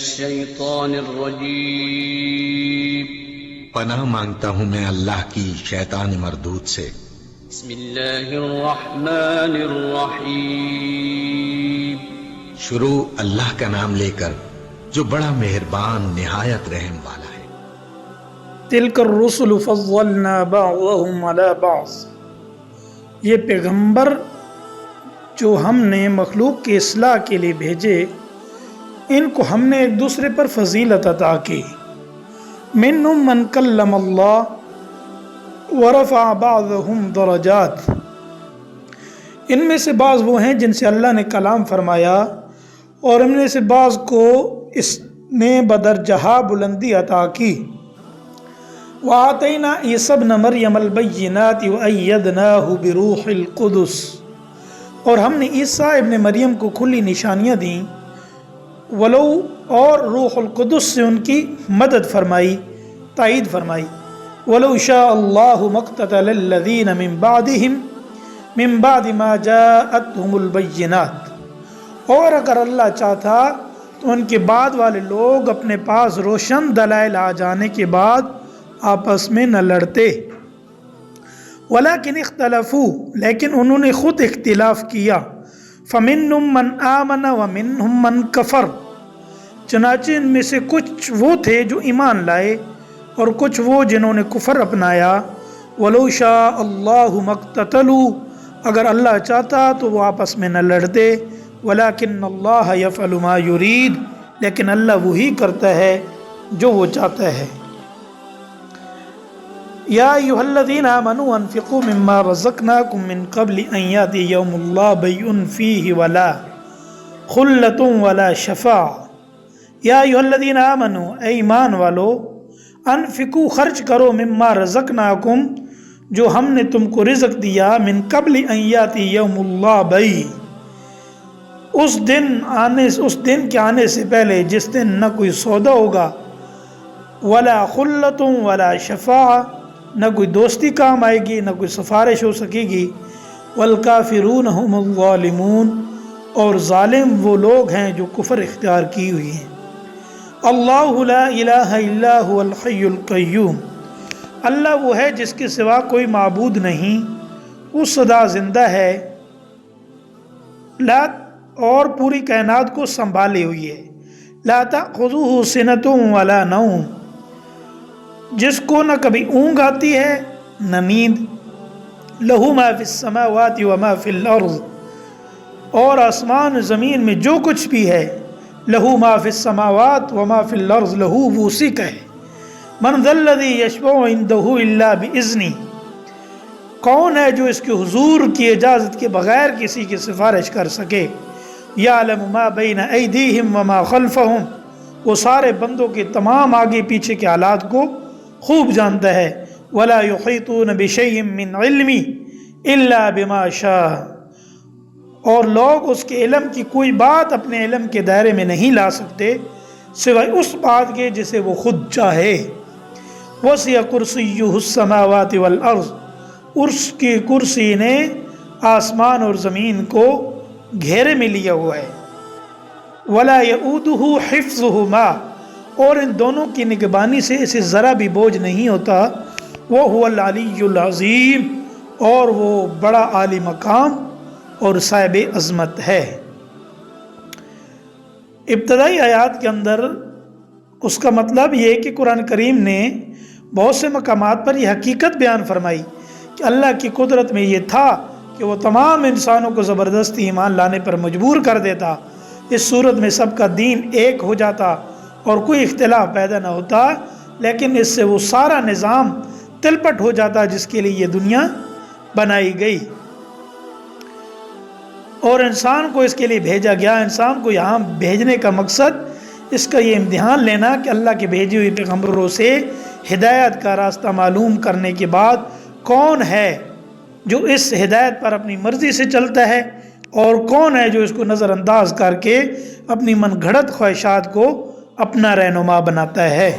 الشيطان الرجيم پناہ مانگتا ہوں میں اللہ کی شیطان مردود سے۔ بسم اللہ الرحمن الرحیم شروع اللہ کا نام لے کر جو بڑا مہربان نہایت رحم والا ہے۔ تلک الرسل فضلنا بعضهم على بعض، یہ پیغمبر جو ہم نے مخلوق کی اصلاح کے لیے بھیجے، ان کو ہم نے ایک دوسرے پر فضیلت عطا کی۔ منهم من کلم اللہ ورفع بعضهم درجات، ان میں سے بعض وہ ہیں جن سے اللہ نے کلام فرمایا، اور ان میں سے بعض کو اس نے بدرجہ بلندی عطا کی۔ وآتینا عیسی ابن مریم البینات وأیدناہ بروح القدس، اور ہم نے عیسیٰ ابن مریم کو کھلی نشانیاں دیں، ولو اور روح القدس سے ان کی مدد فرمائی، تائید فرمائی۔ ولو شاء اللہ مقتتل الذین من بعد ما جاءتهم البینات، اور اگر اللہ چاہتا تو ان کے بعد والے لوگ اپنے پاس روشن دلائل آ جانے کے بعد آپس میں نہ لڑتے۔ ولیکن اختلفوا، لیکن انہوں نے خود اختلاف کیا۔ فمنہم من آمن ومنہم من کفر، چنانچہ ان میں سے کچھ وہ تھے جو ایمان لائے اور کچھ وہ جنہوں نے کفر اپنایا۔ ولو شاء اللہ مقتتلوا، اگر اللہ چاہتا تو وہ آپس میں نہ لڑتے۔ ولیکن اللہ یفعل ما یرید، لیکن اللہ وہی کرتا ہے جو وہ چاہتا ہے۔ یا ایھا الذین آمنوا انفقوا مما رزقناکم من قبل ان یأتی یوم لا بیع فیہ ولا خلۃ ولا شفاعۃ۔ یا ایھا الذین آمنوا، اے ایمان والو، انفقوا خرچ کرو، مما رزقناکم جو ہم نے تم کو رزق دیا، من قبل ان یأتی یوم لا بیع، اس دن کے آنے سے پہلے جس دن نہ کوئی سودا ہوگا، ولا خلۃ ولا شفاعۃ، نہ کوئی دوستی کام آئے گی، نہ کوئی سفارش ہو سکے گی۔ والکافرون هم الظالمون، اور ظالم وہ لوگ ہیں جو کفر اختیار کی ہوئی ہیں۔ اللہ لا الہ الا هو الحی القیوم، اللہ وہ ہے جس کے سوا کوئی معبود نہیں، وہ سدا زندہ ہے، لا اور پوری کائنات کو سنبھالے ہوئی ہے۔ لا تأخذہ سنۃ ولا نوم، جس کو نہ کبھی اونگ آتی ہے نہ نیند۔ لہ ما فی السماوات وما فی الارض، اور آسمان زمین میں جو کچھ بھی ہے، لہ ما فی السماوات وما فی الارض، لہ وہ اسی کا ہے۔ من ذا الذی یشفع عندہ الا باذنہ، کون ہے جو اس کے حضور کی اجازت کے بغیر کسی کی سفارش کر سکے۔ یعلم ما بین ایدیہم وما خلفہم، وہ سارے بندوں کے تمام آگے پیچھے کے حالات کو خوب جانتا ہے۔ ولا یحیطون بشیء من علمہ الا بما شاء، اور لوگ اس کے علم کی کوئی بات اپنے علم کے دائرے میں نہیں لا سکتے سوائے اس بات کے جسے وہ خود چاہے۔ وسع کرسیہ السماوات والارض، اس کی کرسی نے آسمان اور زمین کو گھیرے میں لیا ہوا ہے۔ ولا یؤودہ حفظہما، اور ان دونوں کی نگہبانی سے اسے ذرا بھی بوجھ نہیں ہوتا۔ وہو العلی العظیم، اور وہ بڑا عالی مقام اور صاحب عظمت ہے۔ ابتدائی آیات کے اندر اس کا مطلب یہ کہ قرآن کریم نے بہت سے مقامات پر یہ حقیقت بیان فرمائی کہ اللہ کی قدرت میں یہ تھا کہ وہ تمام انسانوں کو زبردستی ایمان لانے پر مجبور کر دیتا، اس صورت میں سب کا دین ایک ہو جاتا اور کوئی اختلاف پیدا نہ ہوتا، لیکن اس سے وہ سارا نظام تلپٹ ہو جاتا جس کے لیے یہ دنیا بنائی گئی، اور انسان کو اس کے لیے بھیجا گیا۔ انسان کو یہاں بھیجنے کا مقصد اس کا یہ امتحان لینا کہ اللہ کے بھیجے ہوئے پیغمبروں سے ہدایت کا راستہ معلوم کرنے کے بعد کون ہے جو اس ہدایت پر اپنی مرضی سے چلتا ہے، اور کون ہے جو اس کو نظر انداز کر کے اپنی من گھڑت خواہشات کو اپنا رہنما بناتا ہے۔